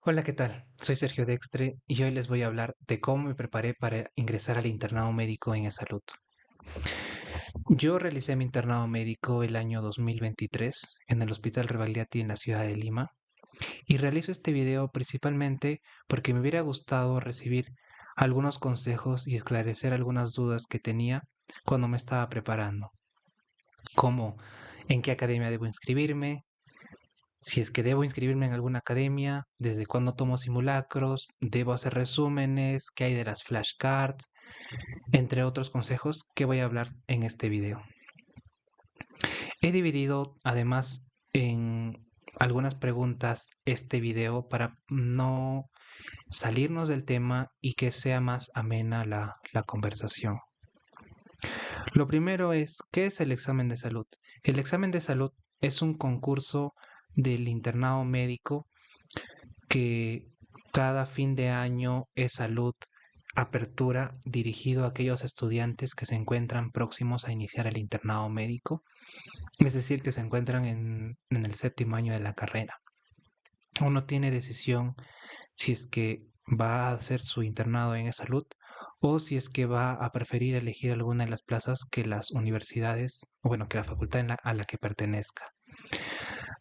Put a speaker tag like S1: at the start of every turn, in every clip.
S1: Hola, ¿qué tal? Soy Sergio Dextre y hoy les voy a hablar de cómo me preparé para ingresar al internado médico en salud. Yo realicé mi internado médico el año 2023 en el Hospital Revaliati en la ciudad de Lima y realizo este video principalmente porque me hubiera gustado recibir algunos consejos y esclarecer algunas dudas que tenía cuando me estaba preparando, como en qué academia debo inscribirme, si es que debo inscribirme en alguna academia, desde cuándo tomo simulacros, debo hacer resúmenes, qué hay de las flashcards, entre otros consejos que voy a hablar en este video. He dividido además en algunas preguntas este video para no salirnos del tema y que sea más amena la conversación. Lo primero es, ¿qué es el examen de salud? El examen de salud es un concurso del internado médico que cada fin de año es salud, apertura dirigido a aquellos estudiantes que se encuentran próximos a iniciar el internado médico, es decir, que se encuentran en el séptimo año de la carrera. Uno tiene decisión si es que va a hacer su internado en salud o si es que va a preferir elegir alguna de las plazas que las universidades, o bueno, que la facultad a la que pertenezca.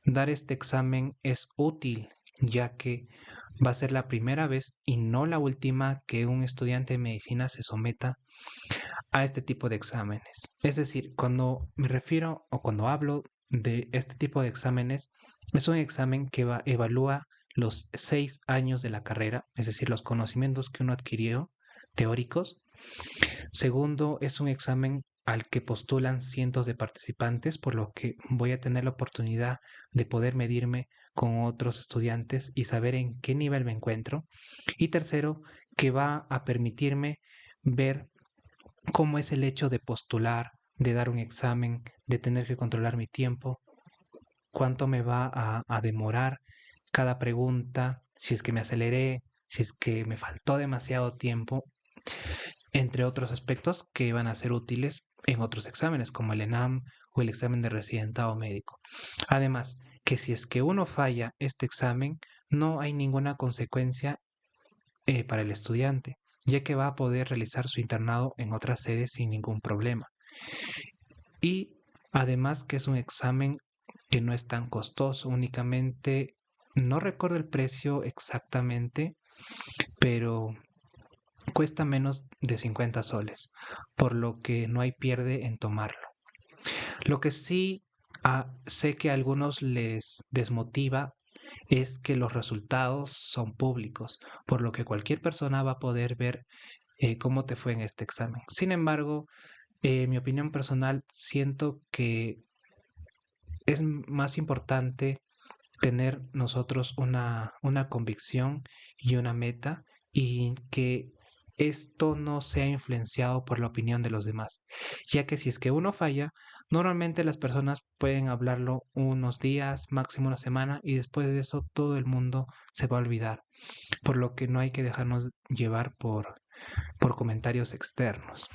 S1: Dar este examen es útil ya que va a ser la primera vez y no la última que un estudiante de medicina se someta a este tipo de exámenes. Es decir, cuando me refiero o cuando hablo de este tipo de exámenes, es un examen que evalúa los 6 años de la carrera, es decir, los conocimientos que uno adquirió teóricos. Segundo, es un examen al que postulan cientos de participantes, por lo que voy a tener la oportunidad de poder medirme con otros estudiantes y saber en qué nivel me encuentro. Y tercero, que va a permitirme ver cómo es el hecho de postular, de dar un examen, de tener que controlar mi tiempo, cuánto me va a demorar cada pregunta, si es que me aceleré, si es que me faltó demasiado tiempo, entre otros aspectos que van a ser útiles en otros exámenes, como el ENAM o el examen de residentado médico. Además, que si es que uno falla este examen, no hay ninguna consecuencia para el estudiante, ya que va a poder realizar su internado en otra sede sin ningún problema. Y además que es un examen que no es tan costoso, únicamente, no recuerdo el precio exactamente, pero cuesta menos de 50 soles, por lo que no hay pierde en tomarlo. Lo que sí sé que a algunos les desmotiva es que los resultados son públicos, por lo que cualquier persona va a poder ver cómo te fue en este examen. Sin embargo, mi opinión personal, siento que es más importante tener nosotros una convicción y una meta y que esto no sea influenciado por la opinión de los demás, ya que si es que uno falla, normalmente las personas pueden hablarlo unos días, máximo una semana, y después de eso todo el mundo se va a olvidar, por lo que no hay que dejarnos llevar por comentarios externos.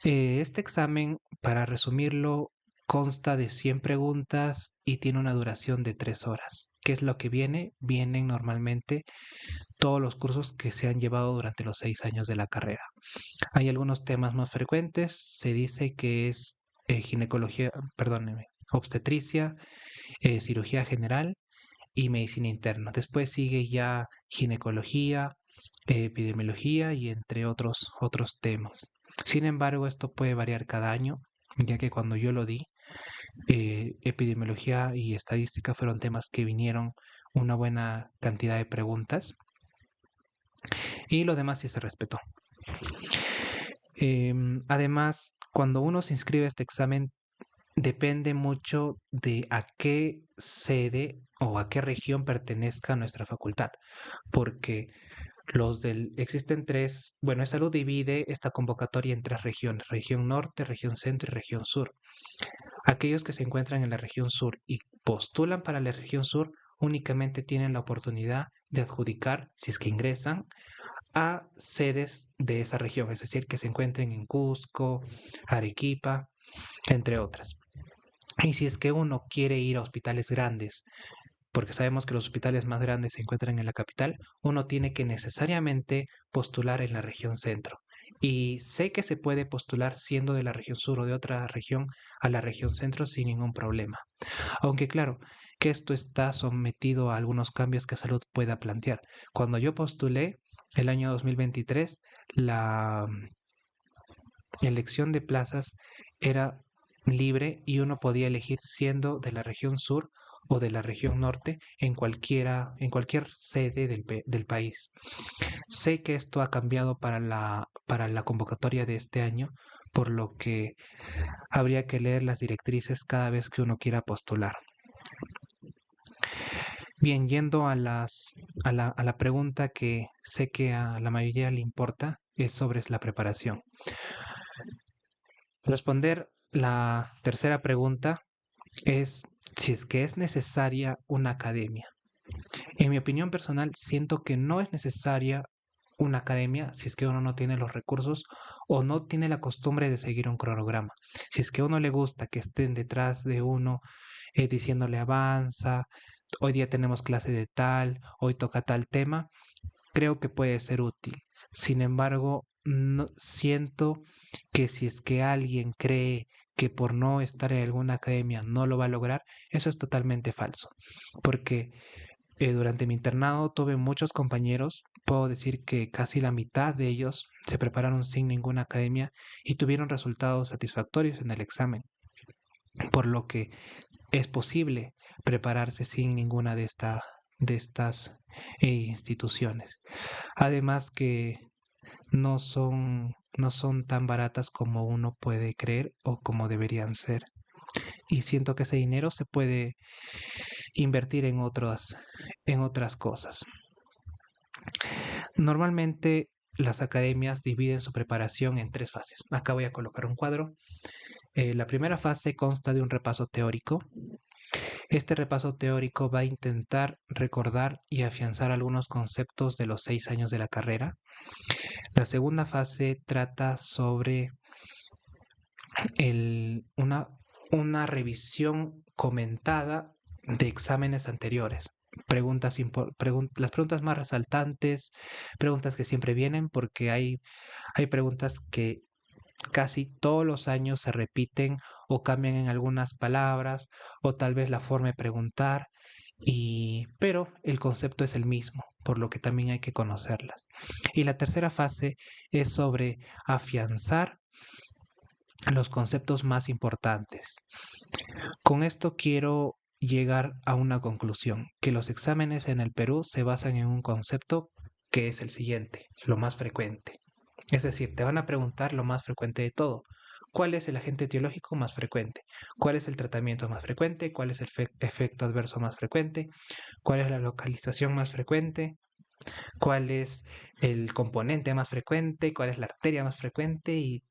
S1: Este examen, para resumirlo, consta de 100 preguntas y tiene una duración de 3 horas. ¿Qué es lo que viene? Vienen normalmente todos los cursos que se han llevado durante los 6 años de la carrera. Hay algunos temas más frecuentes. Se dice que es ginecología, perdóneme, obstetricia, cirugía general y medicina interna. Después sigue ya ginecología, epidemiología y entre otros temas. Sin embargo, esto puede variar cada año, ya que cuando yo lo di, epidemiología y estadística fueron temas que vinieron una buena cantidad de preguntas y lo demás sí se respetó. Además, cuando uno se inscribe a este examen, depende mucho de a qué sede o a qué región pertenezca nuestra facultad, porque existen tres, bueno, esa lo divide esta convocatoria en tres regiones, región norte, región centro y región sur. Aquellos que se encuentran en la región sur y postulan para la región sur únicamente tienen la oportunidad de adjudicar, si es que ingresan, a sedes de esa región, es decir, que se encuentren en Cusco, Arequipa, entre otras. Y si es que uno quiere ir a hospitales grandes porque sabemos que los hospitales más grandes se encuentran en la capital, uno tiene que necesariamente postular en la región centro. Y sé que se puede postular siendo de la región sur o de otra región a la región centro sin ningún problema. Aunque claro, que esto está sometido a algunos cambios que salud pueda plantear. Cuando yo postulé el año 2023, la elección de plazas era libre y uno podía elegir siendo de la región sur o de la región norte en cualquier sede del país. Sé que esto ha cambiado para la convocatoria de este año, por lo que habría que leer las directrices cada vez que uno quiera postular. Bien, yendo a la pregunta que sé que a la mayoría le importa, es sobre la preparación. Responder la tercera pregunta es si es que es necesaria una academia. En mi opinión personal, siento que no es necesaria una academia si es que uno no tiene los recursos o no tiene la costumbre de seguir un cronograma. Si es que a uno le gusta que estén detrás de uno diciéndole avanza, hoy día tenemos clase de tal, hoy toca tal tema, creo que puede ser útil. Sin embargo, no, siento que si es que alguien cree que por no estar en alguna academia no lo va a lograr, eso es totalmente falso. Porque durante mi internado tuve muchos compañeros, puedo decir que casi la mitad de ellos se prepararon sin ninguna academia y tuvieron resultados satisfactorios en el examen, por lo que es posible prepararse sin ninguna de estas instituciones. Además que no son tan baratas como uno puede creer o como deberían ser. Y siento que ese dinero se puede invertir en otras cosas. Normalmente las academias dividen su preparación en tres fases. Acá voy a colocar un cuadro. La primera fase consta de un repaso teórico. Este repaso teórico va a intentar recordar y afianzar algunos conceptos de los 6 años de la carrera. La segunda fase trata sobre el, una revisión comentada de exámenes anteriores. Las preguntas más resaltantes, preguntas que siempre vienen porque hay preguntas que casi todos los años se repiten o cambian en algunas palabras o tal vez la forma de preguntar, pero el concepto es el mismo, por lo que también hay que conocerlas. Y la tercera fase es sobre afianzar los conceptos más importantes. Con esto quiero llegar a una conclusión, que los exámenes en el Perú se basan en un concepto que es el siguiente, lo más frecuente. Es decir, te van a preguntar lo más frecuente de todo. ¿Cuál es el agente etiológico más frecuente? ¿Cuál es el tratamiento más frecuente? ¿Cuál es el efecto adverso más frecuente? ¿Cuál es la localización más frecuente? ¿Cuál es el componente más frecuente? ¿Cuál es la arteria más frecuente? Y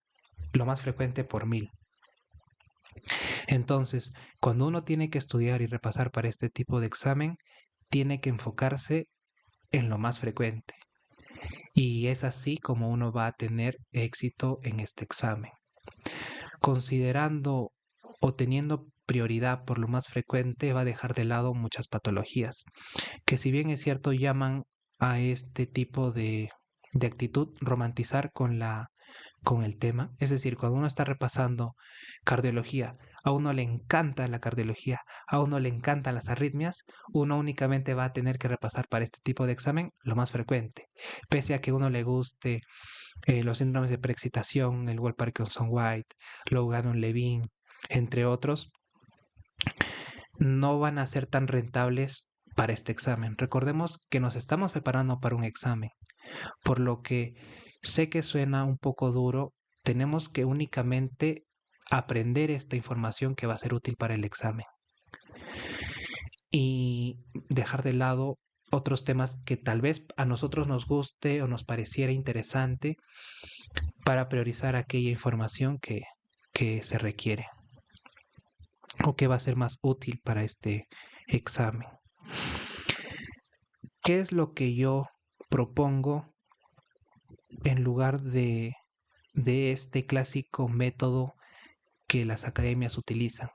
S1: lo más frecuente por 1000. Entonces, cuando uno tiene que estudiar y repasar para este tipo de examen, tiene que enfocarse en lo más frecuente. Y es así como uno va a tener éxito en este examen. Considerando o teniendo prioridad por lo más frecuente, va a dejar de lado muchas patologías, que si bien es cierto llaman a este tipo de actitud romantizar con el tema. Es decir, cuando uno está repasando cardiología, a uno le encanta la cardiología, a uno le encantan las arritmias, uno únicamente va a tener que repasar para este tipo de examen lo más frecuente. Pese a que a uno le guste los síndromes de preexcitación, el Wolff-Parkinson-White, Low-Gannon-Levin, entre otros, no van a ser tan rentables para este examen. Recordemos que nos estamos preparando para un examen, por lo que sé que suena un poco duro, tenemos que únicamente aprender esta información que va a ser útil para el examen y dejar de lado otros temas que tal vez a nosotros nos guste o nos pareciera interesante para priorizar aquella información que se requiere o que va a ser más útil para este examen. ¿Qué es lo que yo propongo en lugar de este clásico método que las academias utilizan?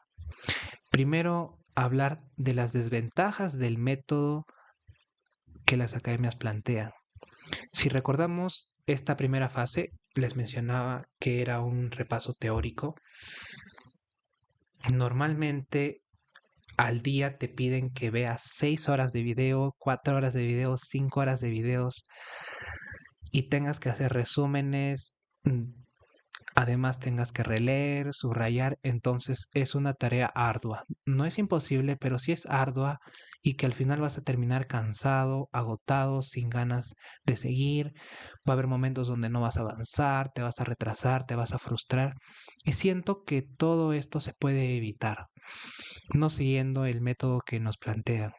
S1: Primero, hablar de las desventajas del método que las academias plantean. Si recordamos esta primera fase, les mencionaba que era un repaso teórico. Normalmente al día te piden que veas 6 horas de video, 4 horas de videos, 5 horas de videos y tengas que hacer resúmenes, además tengas que releer, subrayar, entonces es una tarea ardua. No es imposible, pero sí es ardua y que al final vas a terminar cansado, agotado, sin ganas de seguir. Va a haber momentos donde no vas a avanzar, te vas a retrasar, te vas a frustrar. Y siento que todo esto se puede evitar, no siguiendo el método que nos plantean.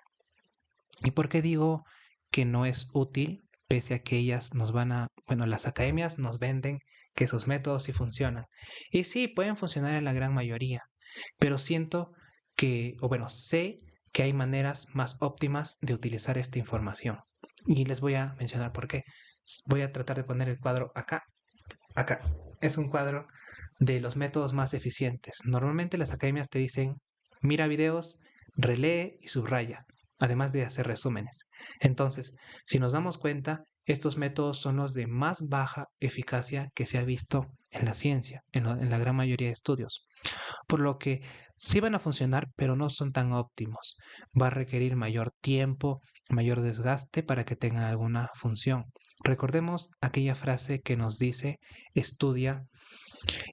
S1: ¿Y por qué digo que no es útil? Pese a que ellas nos van a, bueno, las academias nos venden que sus métodos sí funcionan. Y sí, pueden funcionar en la gran mayoría, pero siento que, o bueno, sé que hay maneras más óptimas de utilizar esta información. Y les voy a mencionar por qué. Voy a tratar de poner el cuadro acá, acá. Es un cuadro de los métodos más eficientes. Normalmente las academias te dicen, mira videos, relee y subraya, además de hacer resúmenes. Entonces, si nos damos cuenta, estos métodos son los de más baja eficacia que se ha visto en la ciencia, en la gran mayoría de estudios. Por lo que sí van a funcionar, pero no son tan óptimos. Va a requerir mayor tiempo, mayor desgaste para que tengan alguna función. Recordemos aquella frase que nos dice, estudia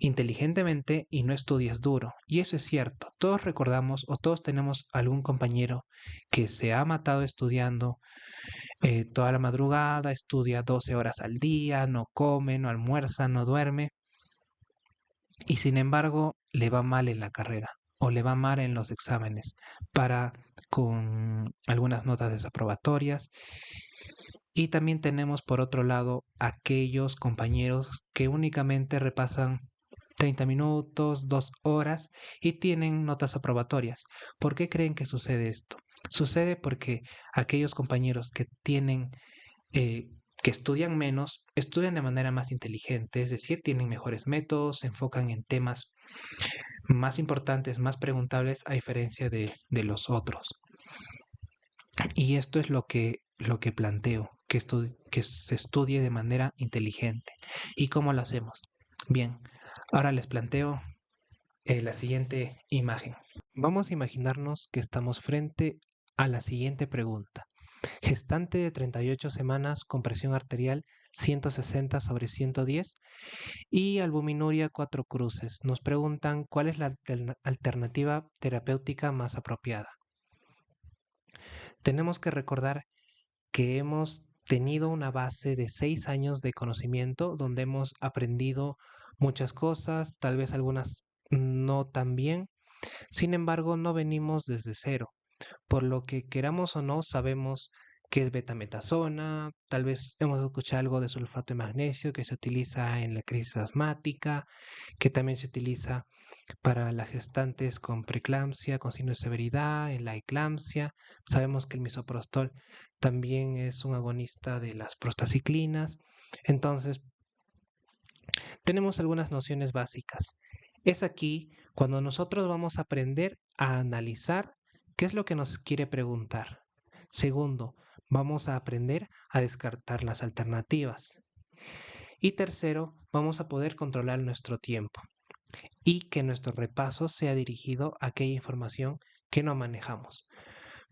S1: inteligentemente y no estudies duro. Y eso es cierto. Todos recordamos o todos tenemos algún compañero que se ha matado estudiando toda la madrugada, estudia 12 horas al día, no come, no almuerza, no duerme y sin embargo le va mal en la carrera o le va mal en los exámenes para con algunas notas desaprobatorias. Y también tenemos por otro lado aquellos compañeros que únicamente repasan 30 minutos, 2 horas y tienen notas aprobatorias. ¿Por qué creen que sucede esto? Sucede porque aquellos compañeros que tienen que estudian menos, estudian de manera más inteligente, es decir, tienen mejores métodos, se enfocan en temas más importantes, más preguntables, a diferencia de los otros. Y esto es lo que planteo, que se estudie de manera inteligente. ¿Y cómo lo hacemos? Bien, ahora les planteo la siguiente imagen. Vamos a imaginarnos que estamos frente a la siguiente pregunta. Gestante de 38 semanas con presión arterial 160/110 y albuminuria 4 cruces. Nos preguntan cuál es la alternativa terapéutica más apropiada. Tenemos que recordar que hemos tenido una base de 6 años de conocimiento donde hemos aprendido muchas cosas, tal vez algunas no tan bien. Sin embargo, no venimos desde cero, por lo que queramos o no sabemos qué es betametasona, tal vez hemos escuchado algo de sulfato de magnesio que se utiliza en la crisis asmática, que también se utiliza para las gestantes con preeclampsia, con signo de severidad, en la eclampsia. Sabemos que el misoprostol también es un agonista de las prostaciclinas. Entonces, tenemos algunas nociones básicas. Es aquí cuando nosotros vamos a aprender a analizar qué es lo que nos quiere preguntar. Segundo, vamos a aprender a descartar las alternativas. Y tercero, vamos a poder controlar nuestro tiempo y que nuestro repaso sea dirigido a aquella información que no manejamos.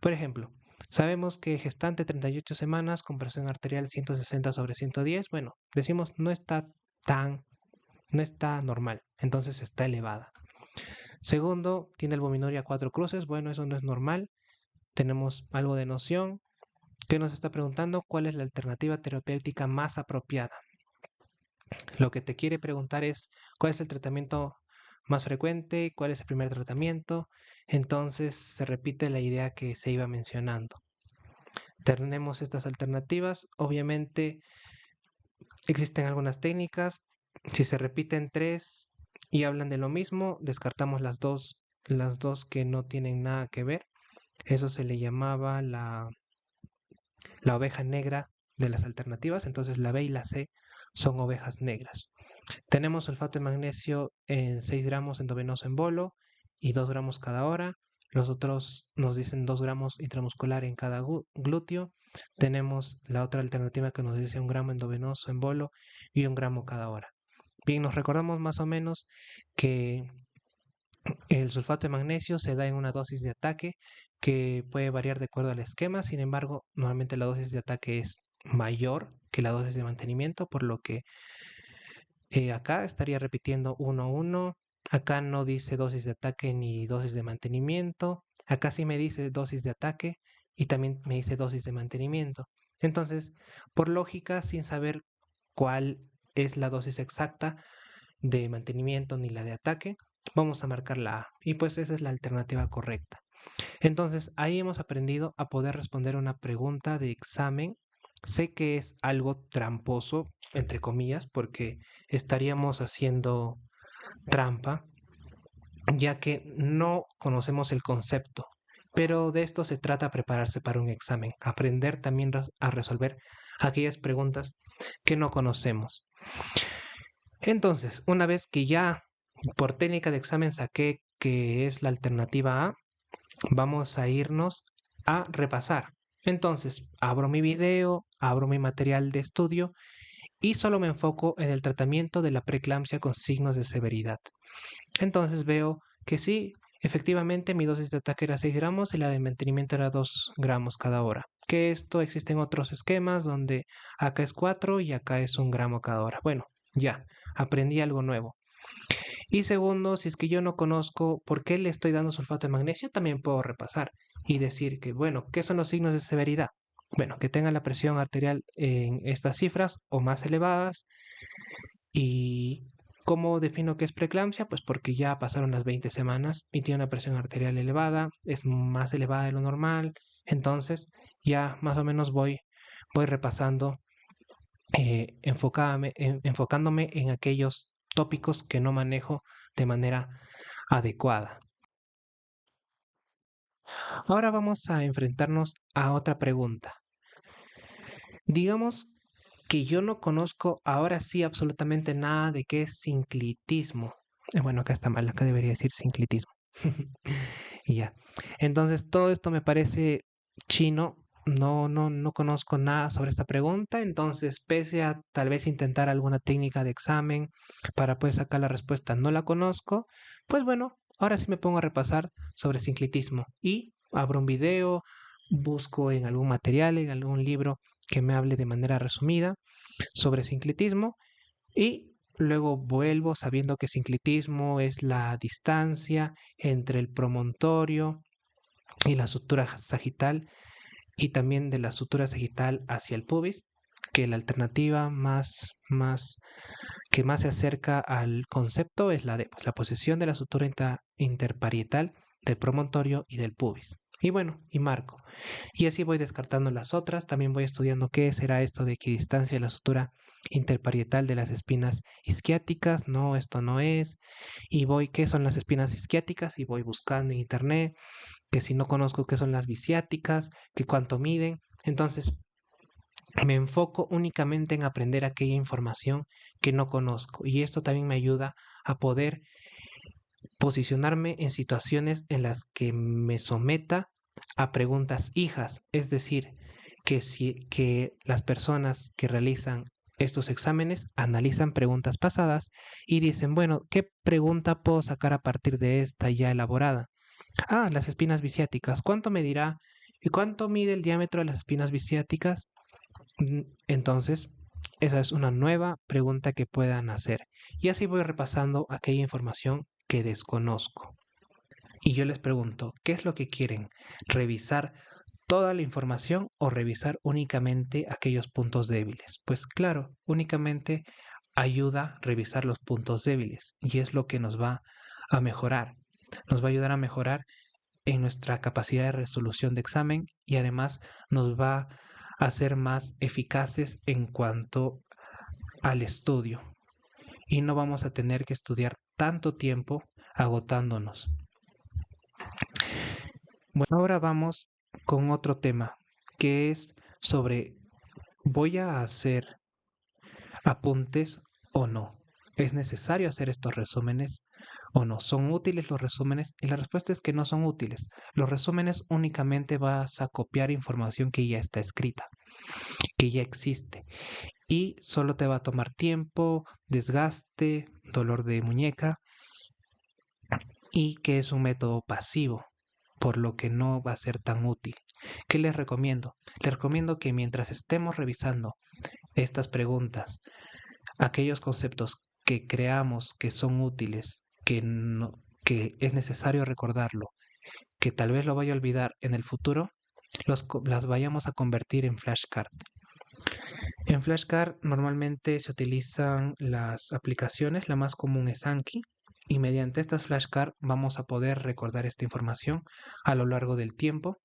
S1: Por ejemplo, sabemos que gestante 38 semanas con presión arterial 160/110, bueno, decimos no está normal, entonces está elevada. Segundo, tiene albuminuria 4 cruces, bueno, eso no es normal, tenemos algo de noción. ¿Qué nos está preguntando? ¿Cuál es la alternativa terapéutica más apropiada? Lo que te quiere preguntar es cuál es el tratamiento más frecuente, cuál es el primer tratamiento. Entonces se repite la idea que se iba mencionando. Tenemos estas alternativas. Obviamente existen algunas técnicas. Si se repiten tres y hablan de lo mismo, descartamos las dos que no tienen nada que ver. Eso se le llamaba la oveja negra de las alternativas. Entonces la B y la C son ovejas negras. Tenemos sulfato de magnesio en 6 gramos endovenoso en bolo y 2 gramos cada hora. los otros nos dicen 2 gramos intramuscular en cada glúteo. Tenemos la otra alternativa que nos dice 1 gramo endovenoso en bolo y 1 gramo cada hora. Bien, nos recordamos más o menos que el sulfato de magnesio se da en una dosis de ataque que puede variar de acuerdo al esquema. Sin embargo, normalmente la dosis de ataque es mayor que la dosis de mantenimiento, por lo que acá estaría repitiendo 1-1. Acá no dice dosis de ataque ni dosis de mantenimiento. Acá sí me dice dosis de ataque y también me dice dosis de mantenimiento. Entonces, por lógica, sin saber cuál es la dosis exacta de mantenimiento ni la de ataque, vamos a marcar la A. Y pues esa es la alternativa correcta. Entonces, ahí hemos aprendido a poder responder una pregunta de examen. Sé que es algo tramposo, entre comillas, porque estaríamos haciendo trampa, ya que no conocemos el concepto. Pero de esto se trata prepararse para un examen, aprender también a resolver aquellas preguntas que no conocemos. Entonces, una vez que ya por técnica de examen saqué que es la alternativa A, vamos a irnos a repasar. Entonces, abro mi video, abro mi material de estudio y solo me enfoco en el tratamiento de la preeclampsia con signos de severidad. Entonces veo que sí, efectivamente mi dosis de ataque era 6 gramos y la de mantenimiento era 2 gramos cada hora. Que esto existen otros esquemas donde acá es 4 y acá es 1 gramo cada hora. Bueno, ya, aprendí algo nuevo. Y segundo, si es que yo no conozco por qué le estoy dando sulfato de magnesio, también puedo repasar y decir que, bueno, ¿qué son los signos de severidad? Bueno, que tenga la presión arterial en estas cifras o más elevadas. ¿Y cómo defino que es preeclampsia? Pues porque ya pasaron las 20 semanas y tiene una presión arterial elevada, es más elevada de lo normal. Entonces ya más o menos voy repasando, enfocándome en aquellos tópicos que no manejo de manera adecuada. Ahora vamos a enfrentarnos a otra pregunta. Digamos que yo no conozco ahora sí absolutamente nada de qué es sinclitismo. Bueno, acá está mal, acá debería decir sinclitismo. Y ya. Entonces, todo esto me parece chino. No conozco nada sobre esta pregunta. Entonces, pese a tal vez intentar alguna técnica de examen para poder sacar la respuesta, no la conozco. Pues bueno, ahora sí me pongo a repasar sobre sinclitismo y abro un video, busco en algún material, en algún libro que me hable de manera resumida sobre sinclitismo y luego vuelvo sabiendo que sinclitismo es la distancia entre el promontorio y la sutura sagital y también de la sutura sagital hacia el pubis, que la alternativa que más se acerca al concepto es la de pues, la posición de la sutura interparietal del promontorio y del pubis. Y bueno, y marco. Y así voy descartando las otras. También voy estudiando qué será esto de equidistancia de la sutura interparietal de las espinas isquiáticas. No, esto no es. Y voy, ¿qué son las espinas isquiáticas? Y voy buscando en internet, que si no conozco qué son las bisiáticas, que cuánto miden. Entonces, me enfoco únicamente en aprender aquella información que no conozco. Y esto también me ayuda a poder posicionarme en situaciones en las que me someta a preguntas hijas, es decir, que las personas que realizan estos exámenes analizan preguntas pasadas y dicen, bueno, ¿qué pregunta puedo sacar a partir de esta ya elaborada? Ah, las espinas bisiáticas. ¿Cuánto medirá y cuánto mide el diámetro de las espinas bisiáticas? Entonces, esa es una nueva pregunta que puedan hacer. Y así voy repasando aquella información que desconozco. Y yo les pregunto, ¿qué es lo que quieren? ¿Revisar toda la información o revisar únicamente aquellos puntos débiles? Pues claro, únicamente ayuda a revisar los puntos débiles y es lo que nos va a mejorar. Nos va a ayudar a mejorar en nuestra capacidad de resolución de examen y además nos va a ser más eficaces en cuanto al estudio y no vamos a tener que estudiar tanto tiempo agotándonos. Bueno, ahora vamos con otro tema que es sobre ¿voy a hacer apuntes o no? ¿Es necesario hacer estos resúmenes o no? ¿Son útiles los resúmenes? Y la respuesta es que no son útiles. Los resúmenes únicamente vas a copiar información que ya está escrita, que ya existe, y solo te va a tomar tiempo, desgaste, dolor de muñeca, y que es un método pasivo, por lo que no va a ser tan útil. ¿Qué les recomiendo? Les recomiendo que mientras estemos revisando estas preguntas, aquellos conceptos que creamos que son útiles, que es necesario recordarlo, que tal vez lo vaya a olvidar en el futuro, las vayamos a convertir en flashcard. En flashcard normalmente se utilizan las aplicaciones, la más común es Anki, y mediante estas flashcard vamos a poder recordar esta información a lo largo del tiempo,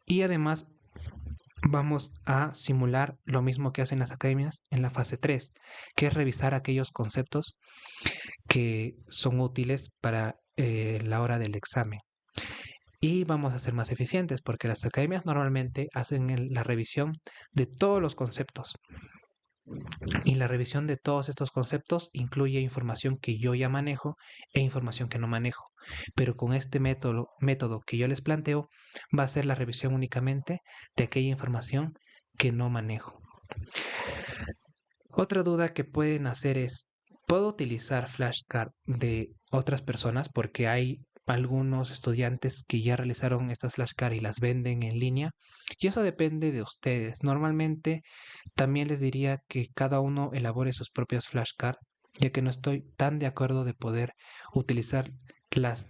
S1: y además vamos a simular lo mismo que hacen las academias en la fase 3, que es revisar aquellos conceptos que son útiles para la hora del examen. Y vamos a ser más eficientes porque las academias normalmente hacen la revisión de todos los conceptos. Y la revisión de todos estos conceptos incluye información que yo ya manejo e información que no manejo. Pero con este método que yo les planteo, va a ser la revisión únicamente de aquella información que no manejo. Otra duda que pueden hacer es, ¿puedo utilizar flashcard de otras personas? Porque hay algunos estudiantes que ya realizaron estas flashcards y las venden en línea. Y eso depende de ustedes. Normalmente también les diría que cada uno elabore sus propias flashcards, ya que no estoy tan de acuerdo de poder utilizar las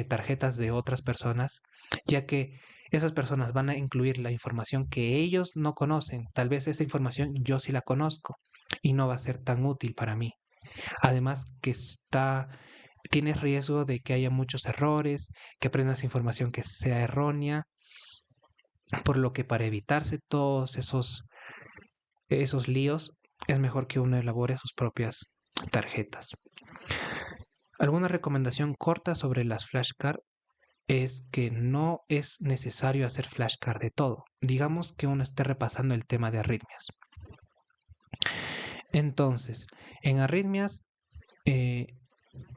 S1: tarjetas de otras personas, ya que esas personas van a incluir la información que ellos no conocen. Tal vez esa información yo sí la conozco y no va a ser tan útil para mí. Además que tienes riesgo de que haya muchos errores, que aprendas información que sea errónea, por lo que para evitarse todos esos líos es mejor que uno elabore sus propias tarjetas. Alguna recomendación corta sobre las flashcards es que no es necesario hacer flashcard de todo. Digamos que uno esté repasando el tema de arritmias. Entonces, en arritmias eh,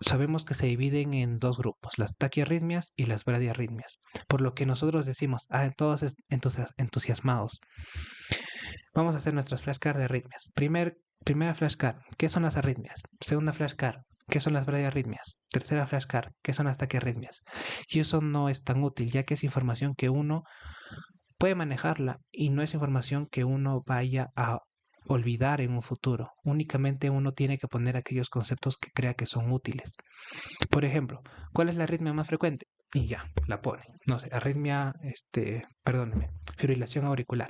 S1: sabemos que se dividen en dos grupos, las taquiarritmias y las bradiarritmias, por lo que nosotros decimos, todos entusiasmados, vamos a hacer nuestras flashcards de arritmias. Primera flashcard, ¿qué son las arritmias? Segunda flashcard, ¿qué son las bradiarritmias? Tercera flashcard, ¿qué son las taquiarritmias? Y eso no es tan útil, ya que es información que uno puede manejarla y no es información que uno vaya a olvidar en un futuro. Únicamente uno tiene que poner aquellos conceptos que crea que son útiles. Por ejemplo, ¿cuál es la arritmia más frecuente? Y ya, la pone. No sé, perdóneme, fibrilación auricular.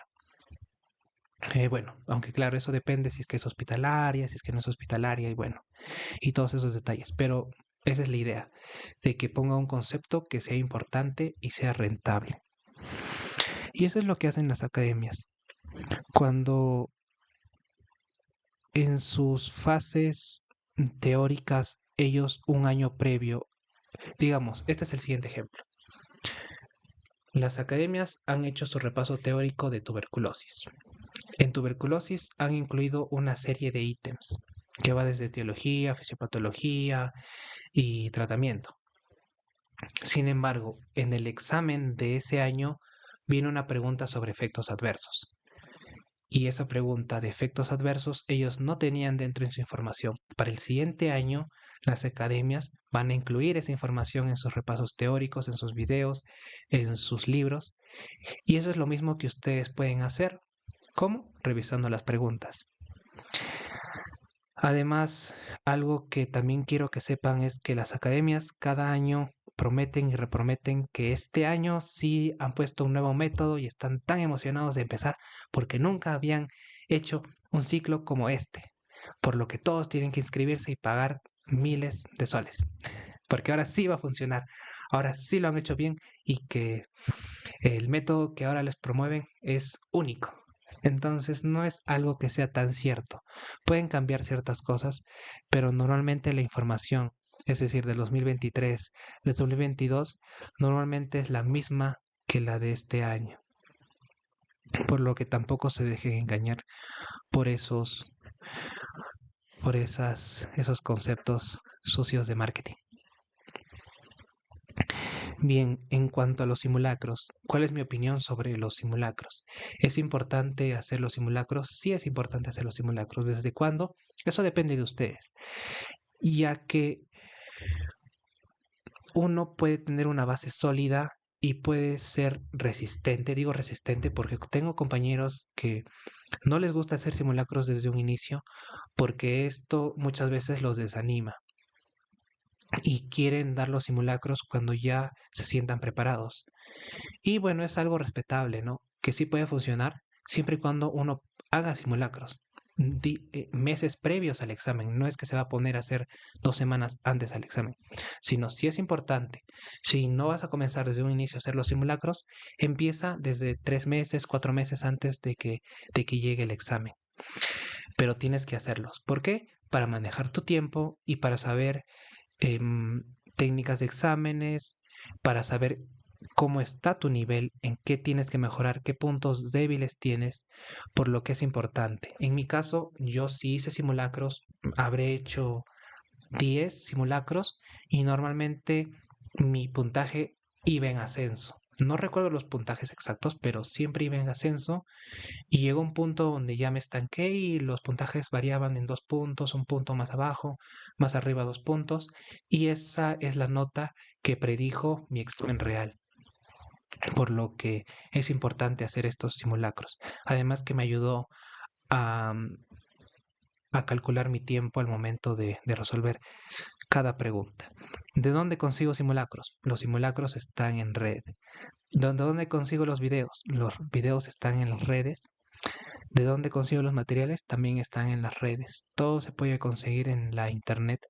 S1: Bueno, aunque claro, eso depende si es que es hospitalaria, si es que no es hospitalaria y bueno, y todos esos detalles. Pero esa es la idea, de que ponga un concepto que sea importante y sea rentable. Y eso es lo que hacen las academias. Cuando en sus fases teóricas, ellos un año previo, digamos, este es el siguiente ejemplo. Las academias han hecho su repaso teórico de tuberculosis. En tuberculosis han incluido una serie de ítems que va desde etiología, fisiopatología y tratamiento. Sin embargo, en el examen de ese año viene una pregunta sobre efectos adversos. Y esa pregunta de efectos adversos ellos no tenían dentro de su información. Para el siguiente año, las academias van a incluir esa información en sus repasos teóricos, en sus videos, en sus libros. Y eso es lo mismo que ustedes pueden hacer. ¿Cómo? Revisando las preguntas. Además, algo que también quiero que sepan es que las academias cada año prometen y reprometen que este año sí han puesto un nuevo método y están tan emocionados de empezar porque nunca habían hecho un ciclo como este, por lo que todos tienen que inscribirse y pagar miles de soles, porque ahora sí va a funcionar, ahora sí lo han hecho bien y que el método que ahora les promueven es único. Entonces no es algo que sea tan cierto. Pueden cambiar ciertas cosas, pero normalmente la información, es decir, del 2023, del 2022, normalmente es la misma que la de este año. Por lo que tampoco se dejen engañar por por esos conceptos sucios de marketing. Bien, en cuanto a los simulacros, ¿cuál es mi opinión sobre los simulacros? ¿Es importante hacer los simulacros? Sí es importante hacer los simulacros. ¿Desde cuándo? Eso depende de ustedes, ya que uno puede tener una base sólida y puede ser resistente. Digo resistente porque tengo compañeros que no les gusta hacer simulacros desde un inicio porque esto muchas veces los desanima y quieren dar los simulacros cuando ya se sientan preparados. Y bueno, es algo respetable, ¿no? Que sí puede funcionar siempre y cuando uno haga simulacros meses previos al examen. No es que se va a poner a hacer 2 semanas antes al examen, sino si es importante. Si no vas a comenzar desde un inicio a hacer los simulacros, empieza desde 3 meses, 4 meses antes de que llegue el examen. Pero tienes que hacerlos. ¿Por qué? Para manejar tu tiempo y para saber em, técnicas de exámenes, para saber cómo está tu nivel, en qué tienes que mejorar, qué puntos débiles tienes, por lo que es importante. En mi caso, yo sí hice simulacros, habré hecho 10 simulacros y normalmente mi puntaje iba en ascenso. No recuerdo los puntajes exactos, pero siempre iba en ascenso y llegó un punto donde ya me estanqué y los puntajes variaban en 2 puntos, un punto más abajo, más arriba 2 puntos, y esa es la nota que predijo mi examen real, por lo que es importante hacer estos simulacros. Además que me ayudó a, a calcular mi tiempo al momento de resolver cada pregunta. ¿De dónde consigo simulacros? Los simulacros están en red. ¿Dónde consigo los videos? Los videos están en las redes. ¿De dónde consigo los materiales? También están en las redes. Todo se puede conseguir en la internet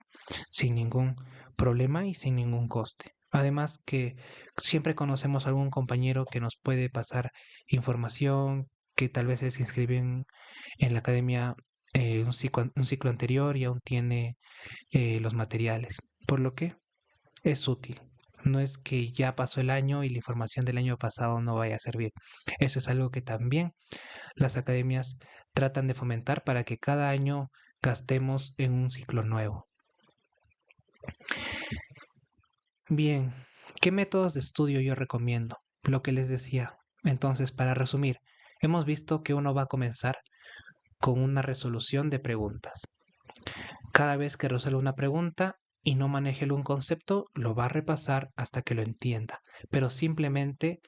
S1: sin ningún problema y sin ningún coste. Además que siempre conocemos a algún compañero que nos puede pasar información, que tal vez se inscribió en la academia un ciclo anterior y aún tiene los materiales, por lo que es útil. No es que ya pasó el año y la información del año pasado no vaya a servir. Eso es algo que también las academias tratan de fomentar para que cada año gastemos en un ciclo nuevo. Bien, ¿qué métodos de estudio yo recomiendo? Lo que les decía. Entonces, para resumir, hemos visto que uno va a comenzar con una resolución de preguntas. Cada vez que resuelva una pregunta y no maneje un concepto, lo va a repasar hasta que lo entienda, pero simplemente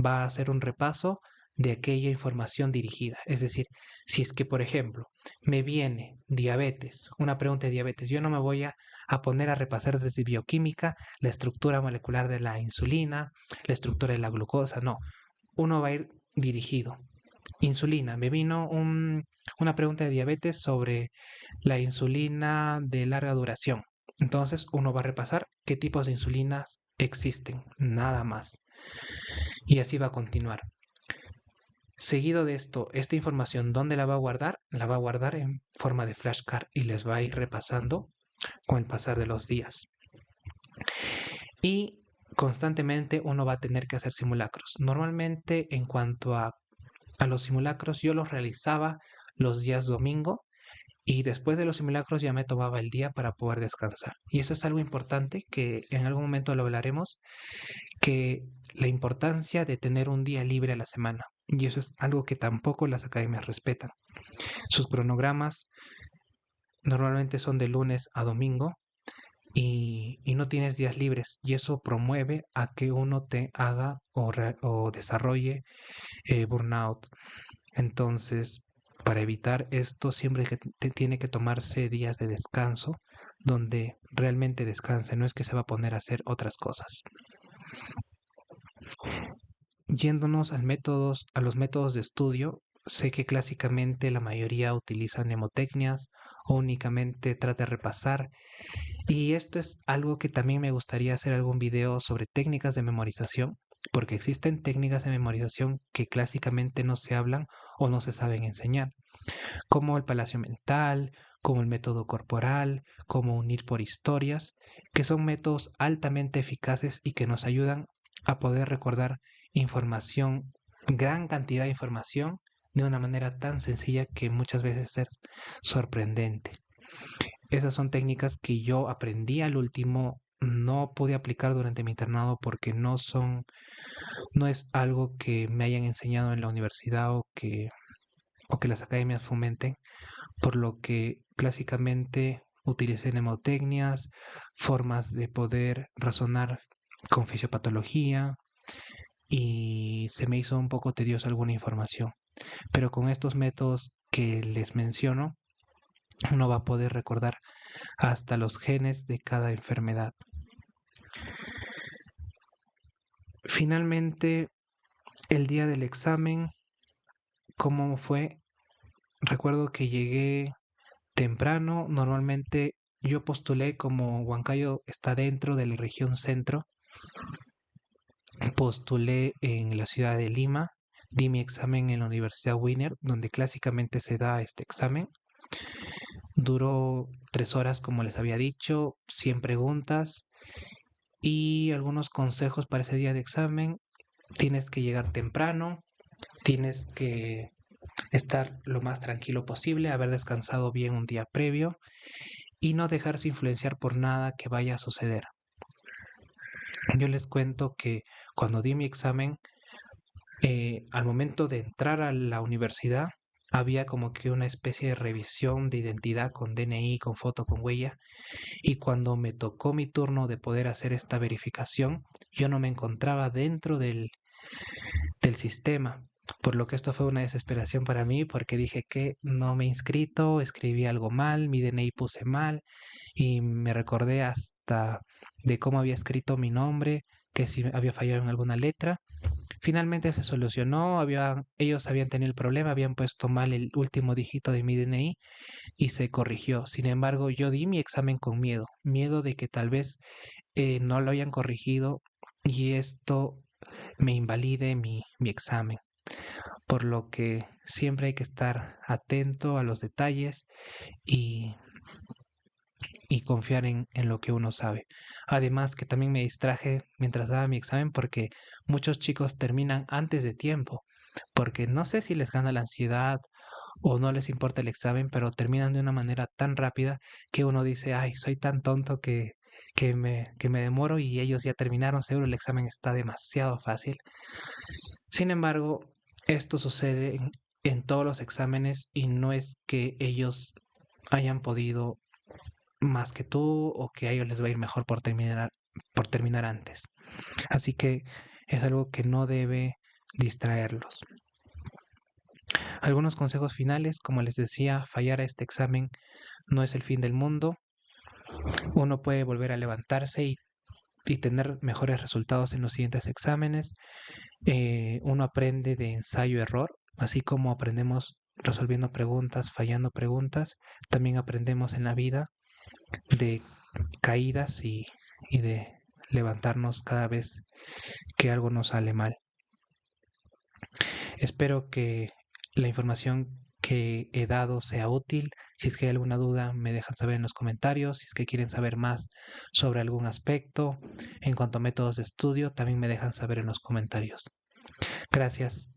S1: va a hacer un repaso de aquella información dirigida. Es decir, si es que, por ejemplo, me viene diabetes, una pregunta de diabetes, yo no me voy a poner a repasar desde bioquímica la estructura molecular de la insulina, la estructura de la glucosa, no. Uno va a ir dirigido. Insulina, me vino una pregunta de diabetes sobre la insulina de larga duración. Entonces uno va a repasar qué tipos de insulinas existen, nada más. Y así va a continuar. Seguido de esto, esta información, ¿dónde la va a guardar? La va a guardar en forma de flashcard y les va a ir repasando con el pasar de los días. Y constantemente uno va a tener que hacer simulacros. Normalmente en cuanto a los simulacros, yo los realizaba los días domingo y después de los simulacros ya me tomaba el día para poder descansar. Y eso es algo importante que en algún momento lo hablaremos, que la importancia de tener un día libre a la semana. Y eso es algo que tampoco las academias respetan. Sus cronogramas normalmente son de lunes a domingo y no tienes días libres. Y eso promueve a que uno te haga o desarrolle burnout. Entonces, para evitar esto, siempre que tiene que tomarse días de descanso, donde realmente descanse, no es que se va a poner a hacer otras cosas. Yéndonos a los métodos de estudio, sé que clásicamente la mayoría utiliza mnemotecnias o únicamente trata de repasar, y esto es algo que también me gustaría hacer algún video sobre técnicas de memorización, porque existen técnicas de memorización que clásicamente no se hablan o no se saben enseñar, como el palacio mental, como el método corporal, como unir por historias, que son métodos altamente eficaces y que nos ayudan a poder recordar información, gran cantidad de información, de una manera tan sencilla que muchas veces es sorprendente. Esas son técnicas que yo aprendí al último, no pude aplicar durante mi internado porque no es algo que me hayan enseñado en la universidad o que las academias fomenten, por lo que clásicamente utilicé mnemotecnias, formas de poder razonar con fisiopatología y se me hizo un poco tediosa alguna información. Pero con estos métodos que les menciono, uno va a poder recordar hasta los genes de cada enfermedad. Finalmente, el día del examen, ¿cómo fue? Recuerdo que llegué temprano. Normalmente yo postulé, como Huancayo está dentro de la región centro, postulé en la ciudad de Lima, di mi examen en la Universidad Wiener, donde clásicamente se da este examen. Duró 3 horas, como les había dicho, 100 preguntas y algunos consejos para ese día de examen. Tienes que llegar temprano, tienes que estar lo más tranquilo posible, haber descansado bien un día previo y no dejarse influenciar por nada que vaya a suceder. Yo les cuento que cuando di mi examen, al momento de entrar a la universidad, había como que una especie de revisión de identidad con DNI, con foto, con huella, y cuando me tocó mi turno de poder hacer esta verificación, yo no me encontraba dentro del sistema. Por lo que esto fue una desesperación para mí porque dije que no me he inscrito, escribí algo mal, mi DNI puse mal y me recordé hasta de cómo había escrito mi nombre, que si había fallado en alguna letra. Finalmente se solucionó, ellos habían tenido el problema, habían puesto mal el último dígito de mi DNI y se corrigió. Sin embargo, yo di mi examen con miedo, miedo de que tal vez no lo hayan corregido y esto me invalide mi examen. Por lo que siempre hay que estar atento a los detalles y, y confiar en lo que uno sabe. Además que también me distraje mientras daba mi examen porque muchos chicos terminan antes de tiempo, porque no sé si les gana la ansiedad o no les importa el examen, pero terminan de una manera tan rápida que uno dice, ay, soy tan tonto que me demoro y ellos ya terminaron, seguro el examen está demasiado fácil. Sin embargo, esto sucede en todos los exámenes y no es que ellos hayan podido más que tú o que a ellos les va a ir mejor por terminar antes. Así que es algo que no debe distraerlos. Algunos consejos finales, como les decía, fallar a este examen no es el fin del mundo. Uno puede volver a levantarse y tener mejores resultados en los siguientes exámenes. Uno aprende de ensayo-error, así como aprendemos resolviendo preguntas, fallando preguntas, también aprendemos en la vida de caídas y de levantarnos cada vez que algo nos sale mal. Espero que la información que he dado sea útil. Si es que hay alguna duda, me dejan saber en los comentarios. Si es que quieren saber más sobre algún aspecto en cuanto a métodos de estudio, también me dejan saber en los comentarios. Gracias.